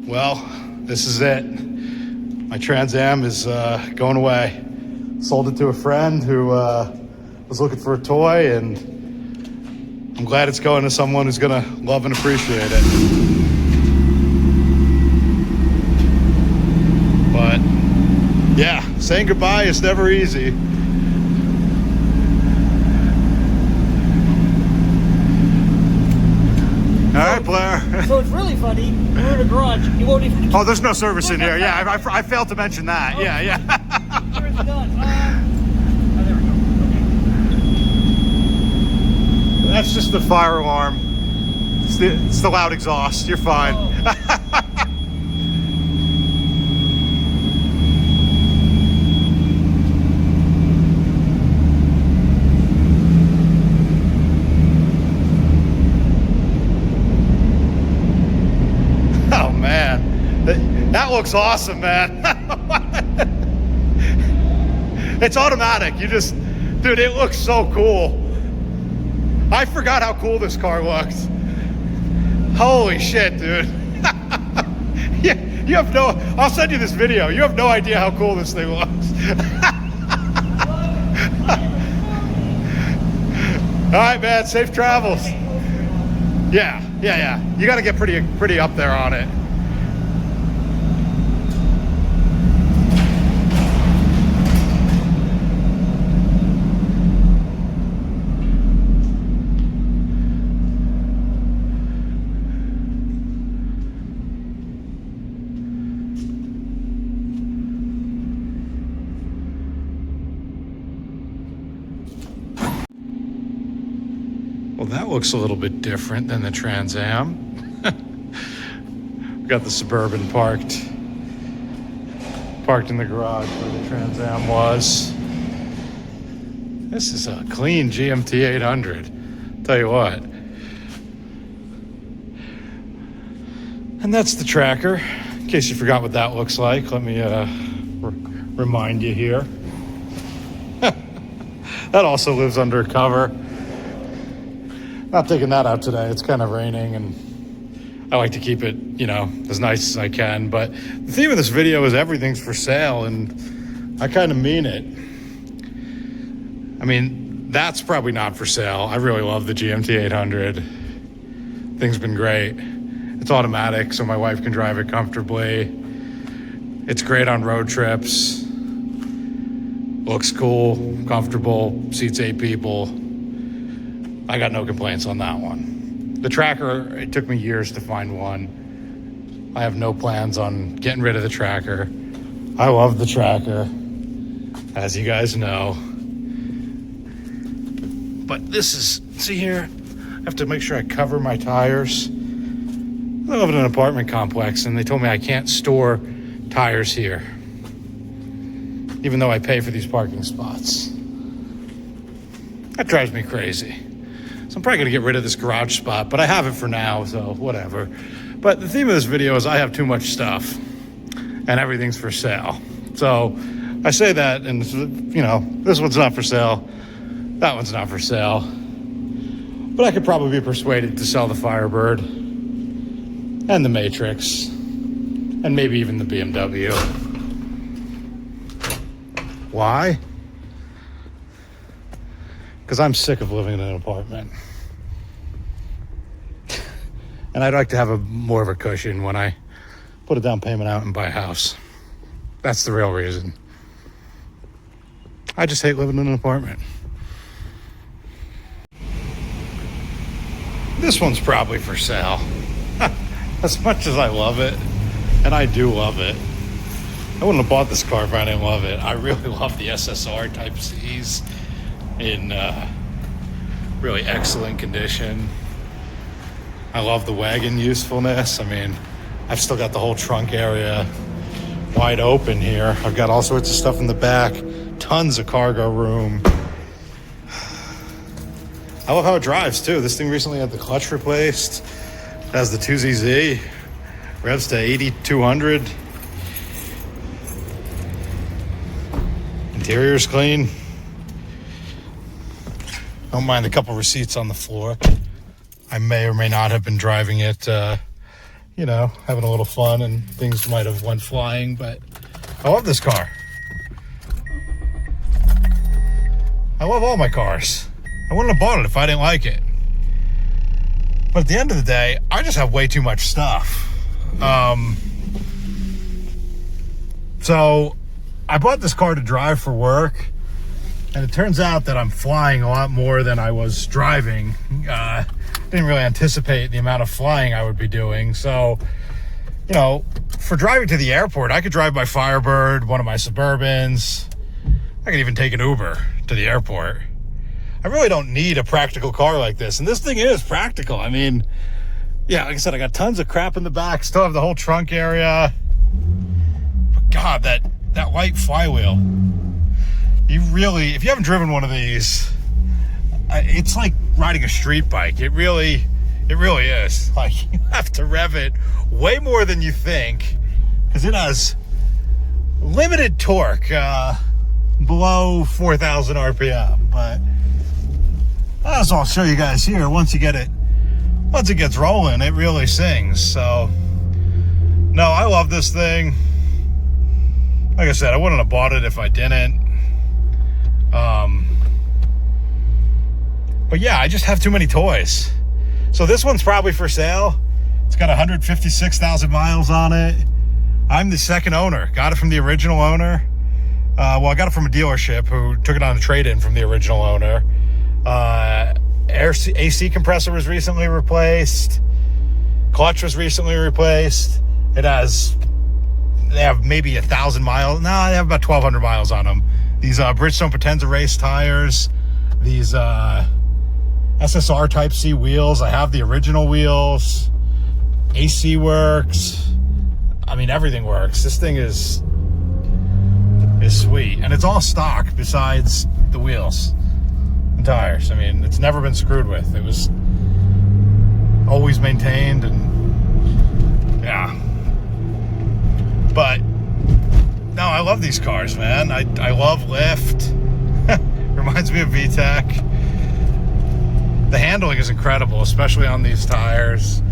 Well, this is it. My Trans Am is going away. Sold it to a friend who was looking for a toy, and I'm glad it's going to someone who's gonna love and appreciate it. But yeah, saying goodbye is never easy. All right, Blair. So it's really funny. We're in a garage. You won't even. Oh, there's no service in here. Yeah, I failed to mention that. Okay. Yeah. Where's the gun? Oh, there we go. Okay. That's just the fire alarm. It's the loud exhaust. You're fine. Oh. That looks awesome, man. It's automatic. Dude, it looks so cool. I forgot how cool this car looked. Holy shit, dude. Yeah, you have no, I'll send you this video. You have no idea how cool this thing looks. All right, man, safe travels. Yeah. You got to get pretty up there on it. Well, that looks a little bit different than the Trans Am. We got the Suburban parked in the garage where the Trans Am was. This is a clean GMT 800. Tell you what. And that's the tracker. In case you forgot what that looks like, let me remind you here. That also lives under cover. Not taking that out today. It's kind of raining, and I like to keep it, as nice as I can. But the theme of this video is everything's for sale, and I kind of mean it. I mean, that's probably not for sale. I really love the GMT 800. Thing's been great. It's automatic, so my wife can drive it comfortably. It's great on road trips. Looks cool, comfortable, seats 8 people. I got no complaints on that one. The tracker, it took me years to find one. I have no plans on getting rid of the tracker. I love the tracker, as you guys know. But this is, see here, I have to make sure I cover my tires. I live in an apartment complex, and they told me I can't store tires here, even though I pay for these parking spots. That drives me crazy. So I'm probably gonna get rid of this garage spot, but I have it for now, so whatever. But the theme of this video is I have too much stuff and everything's for sale. So I say that, and this one's not for sale, that one's not for sale. But I could probably be persuaded to sell the Firebird and the Matrix and maybe even the BMW. Why? Because I'm sick of living in an apartment. And I'd like to have more of a cushion when I put a down payment out and buy a house. That's the real reason. I just hate living in an apartment. This one's probably for sale. As much as I love it, and I do love it, I wouldn't have bought this car if I didn't love it. I really love the SSR Type Cs in really excellent condition. I love the wagon usefulness. I mean, I've still got the whole trunk area wide open here. I've got all sorts of stuff in the back, tons of cargo room. I love how it drives too. This thing recently had the clutch replaced. It has the 2ZZ, revs to 8,200. Interior's clean. Don't mind a couple receipts on the floor. I may or may not have been driving it you know, having a little fun, and things might have went flying, but I love this car. I love all my cars. I wouldn't have bought it if I didn't like it. But at the end of the day, I just have way too much stuff. So I bought this car to drive for work, and it turns out that I'm flying a lot more than I was driving. Didn't really anticipate the amount of flying I would be doing. So, you know, for driving to the airport, I could drive my Firebird, one of my Suburbans. I could even take an Uber to the airport. I really don't need a practical car like this. And this thing is practical. I mean, yeah, like I said, I got tons of crap in the back. Still have the whole trunk area. But God, that white flywheel. You really, if you haven't driven one of these, it's like riding a street bike. It really is. Like, you have to rev it way more than you think, because it has limited torque, below 4,000 RPM. But as I'll show you guys here, once it gets rolling, it really sings. So, no, I love this thing. Like I said, I wouldn't have bought it if I didn't. But yeah, I just have too many toys. So this one's probably for sale. It's got 156,000 miles on it. I'm the second owner. Got it from the original owner. Well, I got it from a dealership who took it on a trade-in from the original owner. AC compressor was recently replaced. Clutch was recently replaced. They have maybe 1,000 miles. No, they have about 1,200 miles on them. These Bridgestone Potenza race tires. These SSR Type C wheels. I have the original wheels. AC works. I mean, everything works. This thing is sweet, and it's all stock besides the wheels and tires. I mean, it's never been screwed with. It was always maintained, and yeah. But no, I love these cars, man. I love lift. Reminds me of VTEC. The handling is incredible, especially on these tires.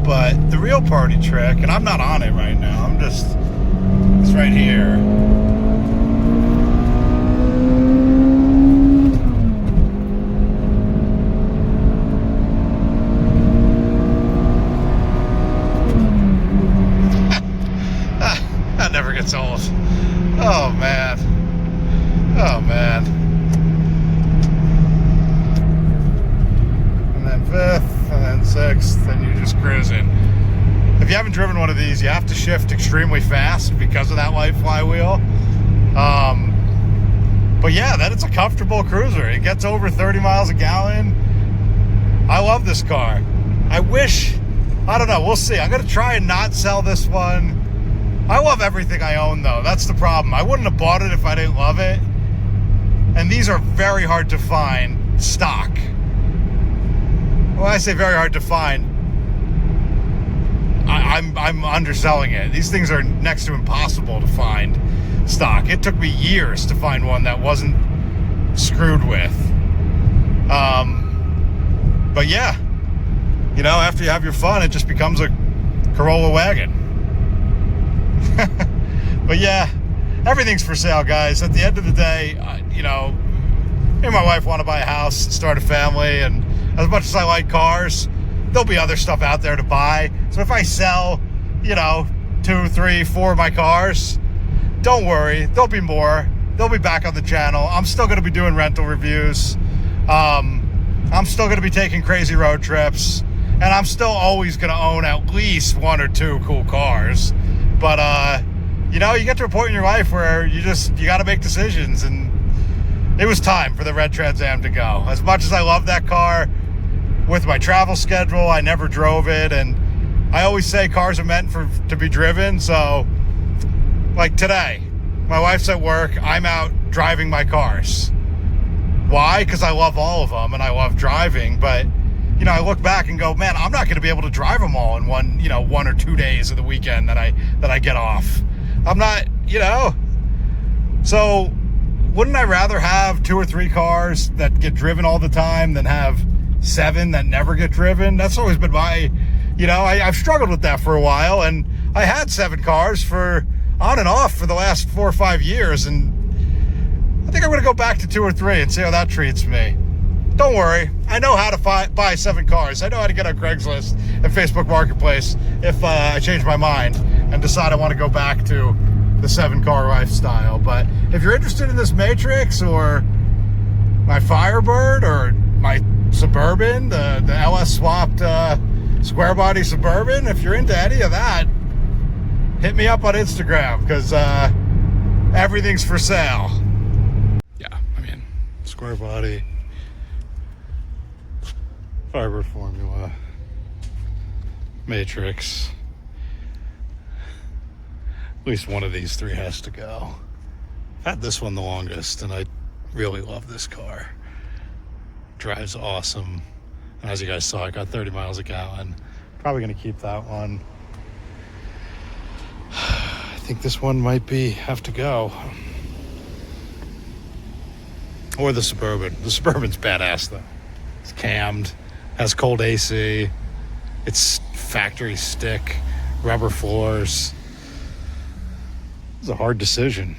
But the real party trick, and I'm not on it right now, it's right here. That never gets old. Oh man. Oh man. And then fifth, and then sixth, and you're just cruising. If you haven't driven one of these, you have to shift extremely fast because of that light flywheel. But yeah, that it's a comfortable cruiser. It gets over 30 miles a gallon. I love this car. I don't know, we'll see. I'm gonna try and not sell this one. I love everything I own though. That's the problem. I wouldn't have bought it if I didn't love it. And these are very hard to find stock. When I say very hard to find, I'm underselling it. These things are next to impossible to find stock. It took me years to find one that wasn't screwed with. But yeah, you know, after you have your fun, it just becomes a Corolla wagon. But yeah, everything's for sale, guys. At the end of the day, you know, me and my wife want to buy a house and start a family, and as much as I like cars, there'll be other stuff out there to buy. So if I sell, you know, 2, 3, 4 of my cars, don't worry, there'll be more. They'll be back on the channel. I'm still going to be doing rental reviews. I'm still going to be taking crazy road trips, and I'm still always going to own at least 1 or 2 cool cars. But you know, you get to a point in your life where you got to make decisions, and it was time for the red Trans Am to go. As much as I love that car, with my travel schedule, I never drove it, and I always say cars are meant to be driven. So like today, my wife's at work, I'm out driving my cars. Why? Because I love all of them and I love driving. But you know, I look back and go, man, I'm not going to be able to drive them all in 1 or 2 days of the weekend that I get off. I'm not, you know. So wouldn't I rather have 2 or 3 cars that get driven all the time than have 7 that never get driven. That's always been my, you know, I've struggled with that for a while, and I had 7 cars for on and off for the last 4 or 5 years, and I think I'm gonna go back to 2 or 3 and see how that treats me. Don't worry, I know how to buy 7 cars. I know how to get on Craigslist and Facebook Marketplace if I change my mind and decide I want to go back to the 7-car lifestyle. But if you're interested in this Matrix or my Firebird or my Suburban, the LS swapped Squarebody Suburban, if you're into any of that, hit me up on Instagram, because everything's for sale. Yeah, I mean, Squarebody, Firebird Formula, Matrix. At least one of these 3 has to go. I've had this one the longest, and I really love this car. Drives awesome. And as you guys saw, I got 30 miles a gallon. Probably gonna keep that one. I think this one might have to go. Or the Suburban. The Suburban's badass though. It's cammed, has cold AC, it's factory stick, rubber floors. It's a hard decision.